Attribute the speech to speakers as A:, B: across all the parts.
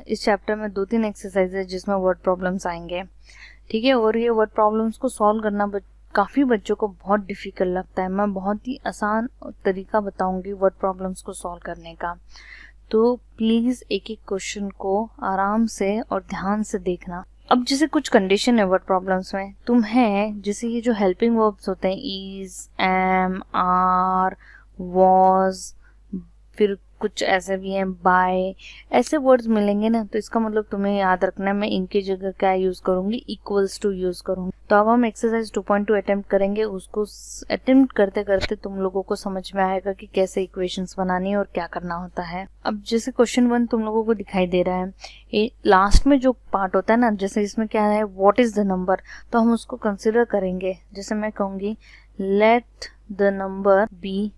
A: इस चैप्टर में 2-3 एक्सरसाइज है जिसमें वर्ड प्रॉब्लम्स आएंगे, ठीक है। और ये वर्ड प्रॉब्लम्स को सॉल्व करना काफ़ी बच्चों को बहुत डिफ़िकल्ट लगता है। मैं बहुत ही आसान तरीका बताऊंगी वर्ड प्रॉब्लम्स को सॉल्व करने का, तो प्लीज़ एक एक क्वेश्चन को आराम से और ध्यान से देखना। अब जैसे कुछ कंडीशन है वर्ड प्रॉब्लम्स में, तुम है जैसे ये जो हेल्पिंग वर्ब्स होते हैं इज, एम, आर, वॉज, फिर कुछ ऐसे भी हैं बाय, ऐसे वर्ड्स मिलेंगे ना, तो इसका मतलब तुम्हें याद रखना है मैं इनकी जगह क्या यूज करूंगी, इक्वल्स टू यूज करूंगी। तो अब हम एक्सरसाइज 2.2 अटेम्प्ट करेंगे। उसको अटेम्प्ट करते करते तुम लोगों को समझ में आएगा कि कैसे इक्वेशंस बनानी है और क्या करना होता है। अब जैसे क्वेश्चन 1 तुम लोगों को दिखाई दे रहा है, ये लास्ट में जो पार्ट होता है ना, जैसे इसमें क्या है व्हाट इज द नंबर, तो हम उसको कंसिडर करेंगे। जैसे मैं कहूंगी let the number be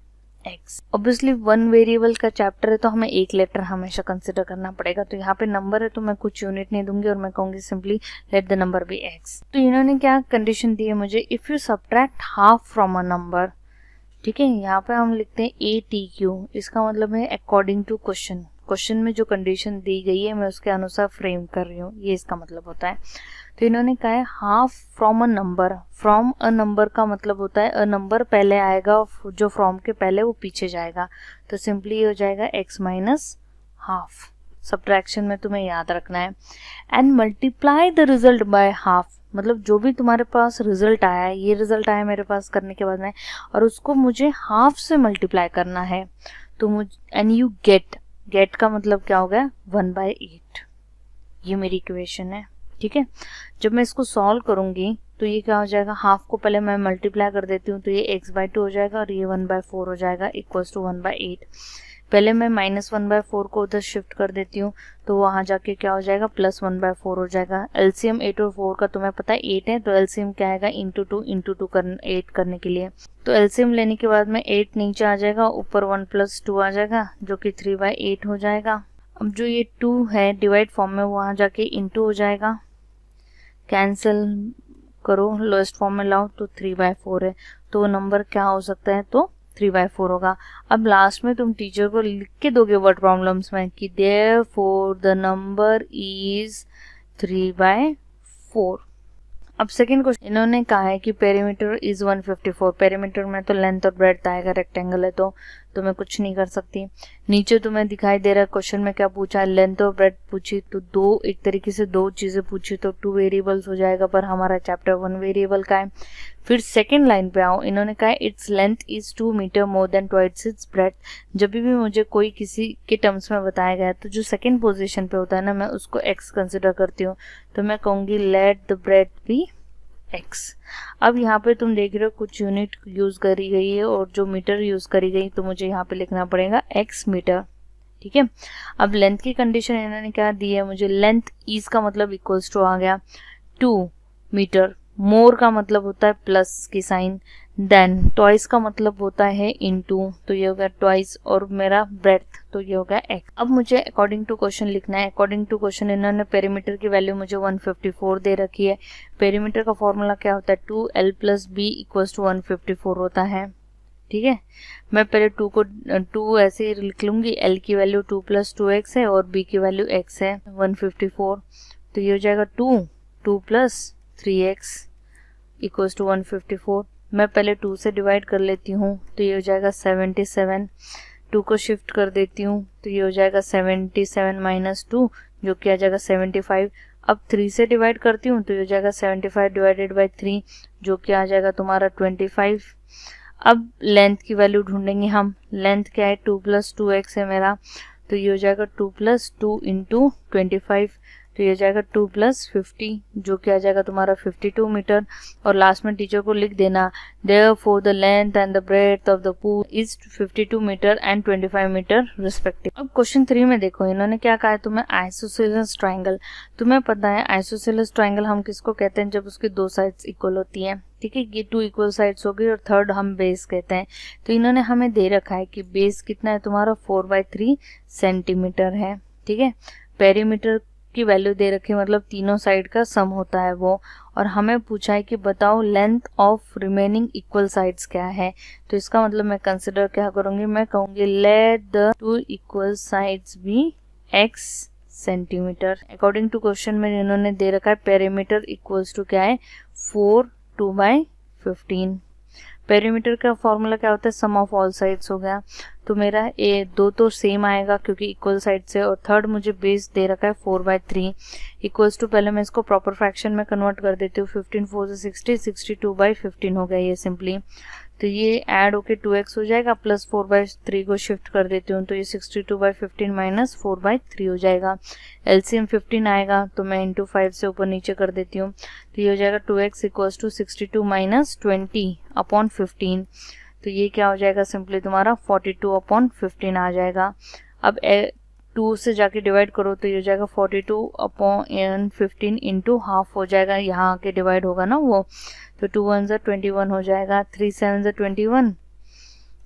A: x. Obviously 1 variable का चैप्टर है तो हमें एक लेटर हमेशा कंसिडर करना पड़ेगा। तो यहाँ पे नंबर है तो मैं कुछ यूनिट नहीं दूंगी और मैं कहूंगी simply let the number be x. तो इन्होंने क्या कंडीशन दी है मुझे, if you subtract half from a number, ठीक है। यहाँ पे हम लिखते हैं ए टी क्यू, इसका मतलब है अकॉर्डिंग टू क्वेश्चन। क्वेश्चन में जो कंडीशन दी गई है मैं उसके अनुसार फ्रेम कर रही हूँ, ये इसका मतलब होता है। तो इन्होंने कहा है half from a number. From a number का मतलब होता है अ नंबर पहले आएगा, जो फ्रॉम के पहले वो पीछे जाएगा। तो सिंपली ये हो जाएगा x माइनस हाफ। सब्ट्रैक्शन में तुम्हें याद रखना है। And multiply the result by half, मतलब जो भी तुम्हारे पास रिजल्ट आया है, ये रिजल्ट आया मेरे पास करने के बाद में, और उसको मुझे हाफ से मल्टीप्लाई करना है। तो मुझे एंड यू गेट का मतलब क्या हो गया 1/8। ये मेरी इक्वेशन है, ठीक है। जब मैं इसको सॉल्व करूंगी तो ये क्या हो जाएगा, हाफ को पहले मैं मल्टीप्लाई कर देती हूँ तो ये x/2 हो जाएगा और ये 1/4 हो जाएगा इक्वल्स टू 1/8। पहले मैं -1/4 को उधर शिफ्ट कर देती हूँ तो वहां जाके क्या हो जाएगा +1/4 हो जाएगा। एलसीएम 8 और 4 का तुम्हें पता है 8 है, तो एलसीएम क्या आएगा इंटू 2 8 करने के लिए। तो एलसीएम लेने के बाद में 8 नीचे आ जाएगा, ऊपर 1 + 2 आ जाएगा जो कि 3/8 हो जाएगा। अब जो ये 2 है डिवाइड फॉर्म में, वहां जाके इंटू हो जाएगा, कैंसिल करो लोएस्ट फॉर्म में लाओ तो 3/4 है। तो नंबर क्या हो सकता है, तो 3/4 होगा। अब लास्ट में तुम टीचर को लिख के दोगे वर्ड प्रॉब्लम्स में कि देयरफॉर द नंबर इज 3/4। अब सेकंड क्वेश्चन इन्होंने कहा है कि पेरीमीटर इज 154। पेरीमीटर में तो लेंथ और ब्रेड्थ आएगा, रेक्टेंगल है तो मैं कुछ नहीं कर सकती। नीचे तुम्हें दिखाई दे रहा है क्वेश्चन में क्या पूछा है, लेंथ और ब्रेड्थ पूछी, तो एक तरीके से दो चीजें पूछी तो 2 वेरिएबल्स हो जाएगा, पर हमारा चैप्टर 1 वेरिएबल का है। फिर सेकंड लाइन पे आओ, इन्होंने कहा its length is 2 metre more than twice its breadth. जब भी मुझे कोई किसी के टर्म्स में बताया गया है तो जो सेकंड पोजीशन पे होता है ना, मैं उसको x कंसिडर करती हूँ। तो मैं कहूंगी let the breadth be x। अब यहाँ पे तुम देख रहे हो कुछ यूनिट यूज करी गई है और जो मीटर यूज करी गई, तो मुझे यहाँ पे लिखना पड़ेगा x मीटर, ठीक है। अब लेंथ की कंडीशन इन्होंने क्या दी है मुझे, लेंथ इज का मतलब इक्वल्स टू आ गया 2 मीटर, मोर का मतलब होता है प्लस की साइन, देन ट्वाइस का मतलब होता है इनटू, तो ये हो गया ट्वाइस, और मेरा ब्रेड्थ तो ये हो गया x। अब मुझे अकॉर्डिंग टू क्वेश्चन लिखना है। अकॉर्डिंग टू क्वेश्चन इन्होंने पेरीमीटर की वैल्यू मुझे 154 दे रखी है। पेरीमीटर का फॉर्मूला क्या होता है, 2l + b = 154 होता है, ठीक है। मैं पहले 2 ऐसे ही लिख लूंगी, l की वैल्यू 2 + 2x है और b की वैल्यू x है 154। तो ये हो जाएगा 2 + 3x = 154। मैं पहले 2 से डिवाइड कर लेती हूँ तो ये हो जाएगा 77। 2 को शिफ्ट कर देती हूँ तो ये हो जाएगा 77 - 2 जो कि आ जाएगा 75। अब 3 से डिवाइड करती हूँ तो ये हो जाएगा 75 / 3 जो कि आ जाएगा तुम्हारा 25। अब लेंथ की वैल्यू ढूंढेंगे हम। लेंथ क्या है, 2 + 2x है मेरा, तो ये हो जाएगा 2 + 2 × 25, तो ये हो जाएगा 2 + 50 जो कि आ जाएगा तुम्हारा 52 मीटर। और लास्ट में टीचर को लिख देना therefore the length and the breadth of the pool is 52 metre and 25 metre respective. अब क्वेश्चन 3 में देखो इन्होंने क्या कहा है तुम्हें, आइसोसेलेस ट्रायंगल। तुम्हें पता है आइसोसेलेस ट्रायंगल हम किसको कहते हैं, जब उसकी 2 साइड्स इक्वल होती हैं, ठीक है। ये 2 इक्वल साइड्स हो गई और थर्ड हम बेस कहते हैं। तो इन्होंने हमें दे रखा है कि बेस कितना है तुम्हारा 4/3 सेंटीमीटर है, ठीक है। पेरीमीटर की वैल्यू दे रखी, मतलब तीनों साइड का सम होता है वो, और हमें पूछा है कि बताओ length of remaining equal sides क्या है। तो इसका मतलब मैं कंसिडर क्या करूंगी, मैं कहूंगी let the 2 equal sides be x centimetre. According to question में इन्होंने दे रखा है पेरीमीटर इक्वल्स टू क्या है 4 2/15। पेरीमीटर का फॉर्मूला क्या होता है सम ऑफ ऑल साइड्स हो गया, तो मेरा ए दो तो सेम आएगा क्योंकि इक्वल साइड से, और थर्ड मुझे बेस दे रखा है 4/3 इक्वल्स टू, पहले मैं इसको प्रॉपर फ्रैक्शन में कन्वर्ट कर देती हूँ। 15 4 से 60, 62/15 हो गया ये सिंपली। तो ये ऐड होके 2x हो जाएगा, प्लस 4/3 को शिफ्ट कर देती हूँ तो ये 62/15 माइनस 4/3 हो जाएगा। एलसीएम 15 आएगा तो मैं इंटू 5 से ऊपर नीचे कर देती हूँ, तो ये हो जाएगा 2x इक्वल्स टू 62 माइनस 20/15। तो ये क्या हो जाएगा सिंपली तुम्हारा 42/15 आ जाएगा। अब 2 से जाके डिवाइड करो तो ये हो जाएगा 42/15 इंटू हाफ हो जाएगा, यहाँ आके डिवाइड होगा ना वो, तो 2 1 21 हो जाएगा, 3 7 21,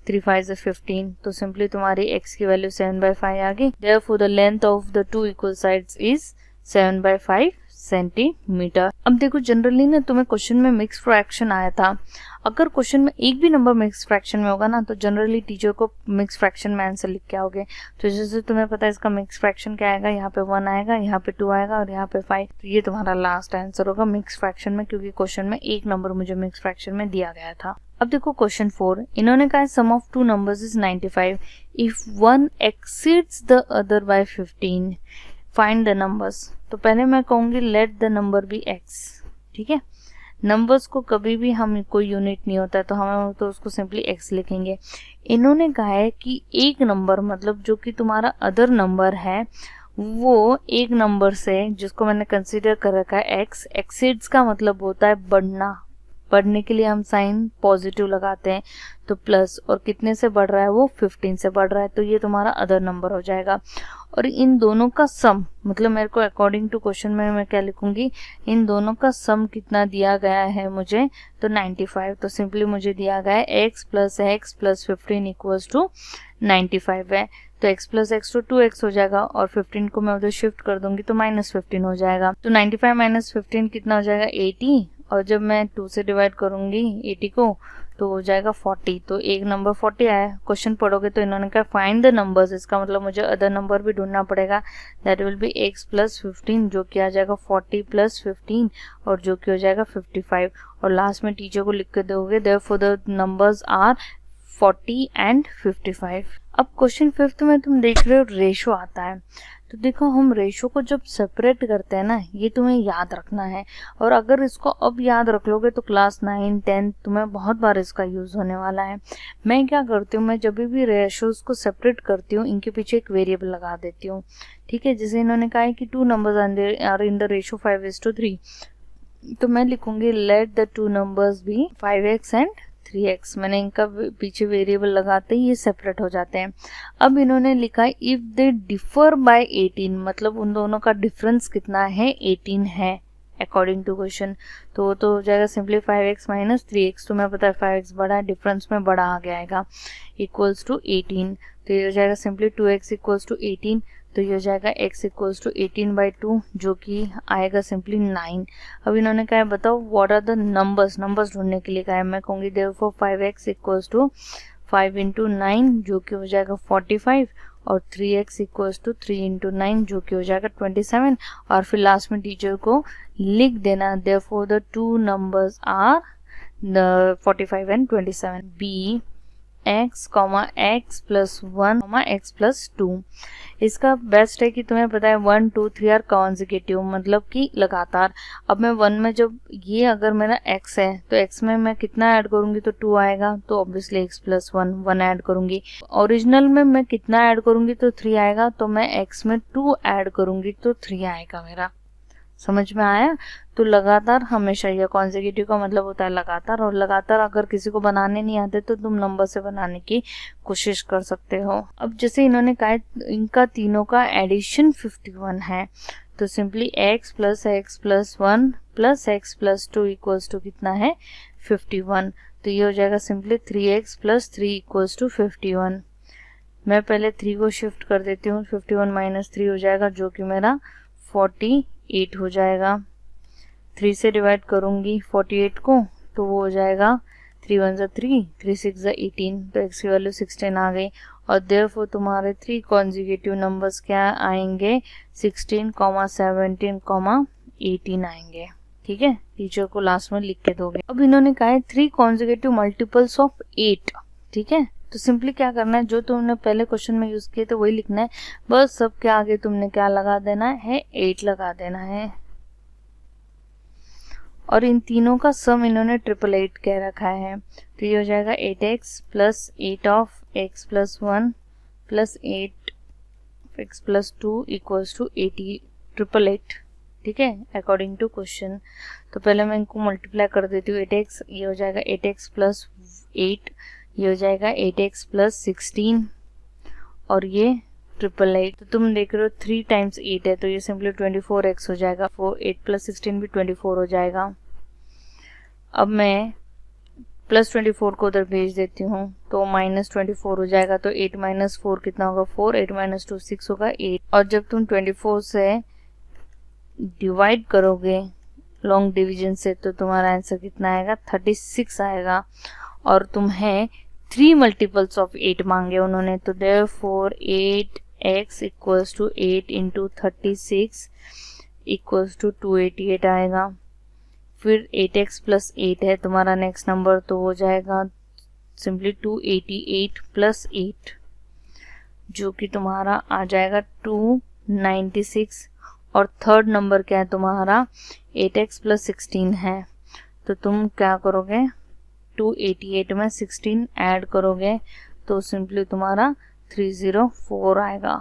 A: 3 5 15, तो सिंपली तुम्हारी x की वैल्यू 7/5 आ गई। Therefore the length of the two equal sides is 7/5 centimetre. अब देखो जनरली ना तुम्हें क्वेश्चन में मिक्स फ्रैक्शन आया था, अगर क्वेश्चन में एक भी नंबर मिक्स फ्रैक्शन में होगा ना तो जनरली टीचर को मिक्स फ्रैक्शन में आंसर लिख के आओगे। तो जैसे तुम्हें पता है इसका मिक्स फ्रैक्शन क्या आएगा, यहाँ पे 1 आएगा, यहाँ पे 2 आएगा और यहाँ पे 5, तो ये तुम्हारा लास्ट आंसर होगा मिक्स फ्रैक्शन में, क्योंकि क्वेश्चन में एक नंबर मुझे मिक्स फ्रैक्शन में दिया गया था। अब देखो क्वेश्चन 4, इन्होंने कहा sum of two numbers is 95 if one exceeds the other by 15 find the numbers. तो पहले मैं कहूंगी let the number be x, ठीक है। नंबर्स को कभी भी हम कोई यूनिट नहीं होता है तो हम तो उसको सिंपली x लिखेंगे। इन्होंने कहा है कि एक नंबर मतलब जो कि तुम्हारा अदर नंबर है वो एक नंबर से, जिसको मैंने कंसीडर कर रखा है x, एक्सीड्स का मतलब होता है बढ़ना, बढ़ने के लिए हम साइन पॉजिटिव लगाते हैं तो प्लस, और कितने से बढ़ रहा है वो 15 से बढ़ रहा है, तो ये तुम्हारा अदर नंबर हो जाएगा। और इन दोनों का सम मतलब मेरे को अकॉर्डिंग टू क्वेश्चन में मैं क्या लिखूंगी, इन दोनों का सम कितना दिया गया है मुझे, तो 95, तो सिंपली मुझे दिया गया है x प्लस 15 इक्वल्स टू 95 है, तो x प्लस x तो 2x हो जाएगा और 15 को मैं उधर शिफ्ट कर दूंगी तो -15 हो जाएगा। तो 95 माइनस 15 कितना हो जाएगा 80, और जब मैं 2 से डिवाइड करूंगी 80 को तो हो जाएगा 40, तो एक नंबर 40 आया। क्वेश्चन पढ़ोगे तो इन्होंने कहा फाइंड द नंबर्स, इसका मतलब मुझे अदर नंबर भी ढूंढना पड़ेगा, that will be x plus 15 जो कि आ जाएगा 40 प्लस 15 और जो कि हो जाएगा 55, और लास्ट में टीचर को लिख के दोगे therefore the numbers are 40 and 55। अब क्वेश्चन 5 में तुम देख रहे हो रेशो आता है, तो देखो हम रेशो को जब सेपरेट करते हैं ना, ये तुम्हें याद रखना है, और अगर इसको अब याद रख लोगे तो क्लास 9 10 तुम्हें बहुत बार इसका यूज होने वाला है। मैं क्या करती हूँ, मैं जब भी रेशोज को सेपरेट करती हूँ इनके पीछे एक वेरिएबल लगा देती हूँ, ठीक है। जैसे इन्होंने कहा है कि 2 numbers are in the ratio 5:3, तो मैं लिखूंगी let the 2 numbers be 5x and 3x, मैंने इनका पीछे वेरिएबल लगाते ही ये सेपरेट हो जाते हैं। अब इन्होंने लिखा है इफ दे डिफर बाय 18, मतलब उन दोनों का डिफरेंस कितना है 18 है अकॉर्डिंग टू क्वेश्चन, तो हो जाएगा सिंपली 5x माइनस 3x, तो मैं पता है 5x बड़ा है, डिफरेंस में बड़ा आ गया आएगा इक्वल्स टू 18, तो ये हो जाएगा सिंपली 2x इक्वल्स टू 18, तो ये हो जाएगा x इक्वल्स टू 18/2 जो कि आएगा सिंपली 9। अब इन्होंने कहा है बताओ what are the numbers, numbers ढूंढने के लिए कहा है, मैं कहूँगी देयरफॉर 5x इक्वल्स टू 5 × 9 जो कि हो जाएगा 45, और 3x इक्वल्स टू 3 × 9 जो कि हो जाएगा 27, और फिर लास्ट में टीचर को लिख देना therefore the 2 numbers are the 45 and 27, b x, x plus 1, x plus 2। इसका बेस्ट है कि तुम्हें पता है 1 2 3 आर कॉन्जिक्यूटिव, मतलब कि लगातार। अब मैं 1 में जब ये अगर मेरा x है तो x में मैं कितना ऐड करूंगी तो 2 आएगा, तो ऑब्वियसली x प्लस 1 ऐड करूंगी। ओरिजिनल में मैं कितना ऐड करूंगी तो 3 आएगा, तो मैं x में 2 ऐड करूंगी तो 3 आएगा मेरा। समझ में आया? तो लगातार हमेशा, यह कॉन्जिक्यूटिव का मतलब होता है लगातार, और लगातार अगर किसी को बनाने नहीं आते तो तुम नंबर से बनाने की कोशिश कर सकते हो। अब जैसे इन्होंने कहा इनका तीनों का एडिशन 51 है, तो simply x plus 1 plus x plus 2 equals to कितना है 51, तो ये हो जाएगा simply 3x plus 3 equals to 51। मैं पहले 3 को शिफ्ट कर देती हूँ, 51 माइनस 3 हो जाएगा जो कि मेरा 48 हो जाएगा। 3 से डिवाइड करूंगी 48 को तो वो हो जाएगा 3 1 3, 3 6 18, तो x की वैल्यू 16 आ गई। और देयरफॉर तुम्हारे 3 कॉन्जिक्यूटिव नंबर्स क्या आएंगे, 16, 17, 18 आएंगे। ठीक है, टीचर को लास्ट में लिख के दोगे। अब इन्होंने कहा है 3 कॉन्जिक्यूटिव मल्टीपल्स ऑफ 8। ठीक है, तो सिंपली क्या करना है, जो तुमने पहले क्वेश्चन में यूज किए तो वही लिखना है, बस सबके आगे तुमने क्या लगा देना है, 8 लगा देना है। और इन तीनों का सम इन्होंने 888 कह रखा है, तो ये हो जाएगा 8x plus 8 of x plus 1 plus 8 x plus 2 equals to 888। ठीक है, अकॉर्डिंग टू क्वेश्चन। तो पहले मैं इनको मल्टीप्लाई कर देती हूँ, 8x ये हो जाएगा 8x प्लस 8, ये हो जाएगा 8x प्लस 16 और ये 888। तो तुम देख रहे हो 3 टाइम्स 8 है, तो ये सिंपली 24x हो जाएगा। 8 प्लस 16 भी 24 हो जाएगा। अब मैं प्लस 24 को उधर भेज देती हूँ, तो माइनस 24 हो जाएगा। तो 8 माइनस 4 कितना होगा, 4, 8 माइनस 2 6 होगा 8। और जब तुम 24 से डिवाइड करोगे लॉन्ग डिवीजन से, तो तुम्हारा आंसर कितना आएगा, 36 आएगा। और तुम्हें 3 मल्टीपल्स ऑफ 8 मांगे उन्होंने, तो therefore 8x equals to 8 into 36 equals to 288 आएगा। फिर 8x प्लस 8 है तुम्हारा नेक्स्ट नंबर, तो हो जाएगा सिंपली 288 प्लस 8, जो कि तुम्हारा आ जाएगा 296। और थर्ड नंबर क्या है तुम्हारा, 8x प्लस 16 है, तो तुम क्या करोगे, 288 में 16 ऐड करोगे, तो सिंपली तुम्हारा 304 आएगा।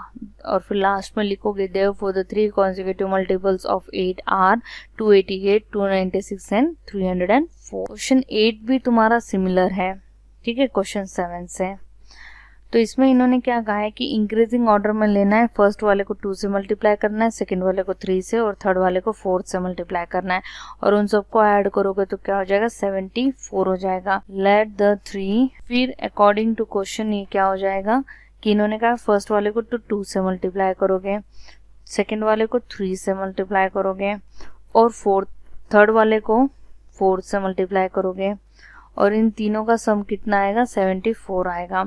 A: और फिर लास्ट में लिखोगे therefore the 3 consecutive multiples of 8 are 288, 296 and 304। Question 8 भी तुम्हारा सिमिलर है, ठीक है, क्वेश्चन 7 से। तो इसमें इन्होंने क्या कहा है कि इंक्रीजिंग ऑर्डर में लेना है, फर्स्ट वाले को 2 से मल्टीप्लाई करना है, सेकंड वाले को 3 से, और थर्ड वाले को 4 से मल्टीप्लाई करना है। और उन सबको ऐड करोगे तो क्या हो जाएगा, 74 हो जाएगा। लेट द 3, फिर अकॉर्डिंग टू क्वेश्चन ये क्या हो जाएगा कि इन्होंने कहा फर्स्ट वाले को तो 2 से मल्टीप्लाई करोगे, सेकंड वाले को 3 से मल्टीप्लाई करोगे, और थर्ड वाले को 4 से मल्टीप्लाई करोगे, और इन तीनों का सम कितना आएगा, 74 आएगा।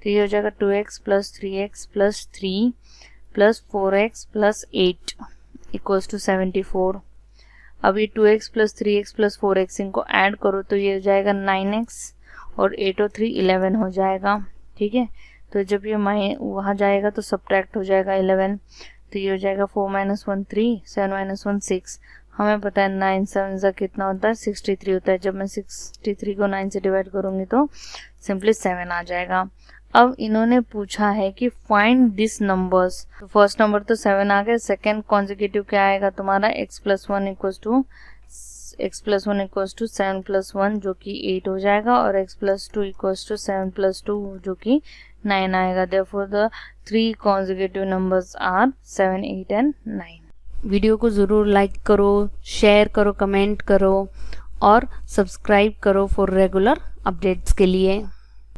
A: तो ये हो जाएगा 2x plus 3x plus 3 plus 4x plus 8 equals to 74। अब ये 2x plus 3x plus 4x इनको ऐड करो तो ये हो जाएगा 9x, और 8 और 3 11 हो जाएगा। ठीक है, तो जब ये वहाँ जाएगा तो सब्ट्रैक्ट हो जाएगा 11, तो ये हो जाएगा 4 माइनस 1 3, 7 माइनस 1 6। हमें पता है 9 7 कितना होता है, 63 होता है। जब मैं 63 को 9 से डिवाइड करूँगी तो सिंपली 7 आ जाएगा। अब इन्होंने पूछा है कि फाइंड दिस नंबर्स। तो फर्स्ट नंबर तो 7 आ गया, सेकेंड कॉन्जिक्यूटिव क्या आएगा तुम्हारा, x plus 1 equals to 7 plus 1 जो कि 8 हो जाएगा, और x plus 2 equals to 7 plus 2 जो कि 9 आएगा। Therefore the 3 consecutive numbers are 7, 8 and 9।
B: Video को ज़रूर लाइक करो, शेयर करो, कमेंट करो और सब्सक्राइब करो फॉर रेगुलर अपडेट्स के लिए।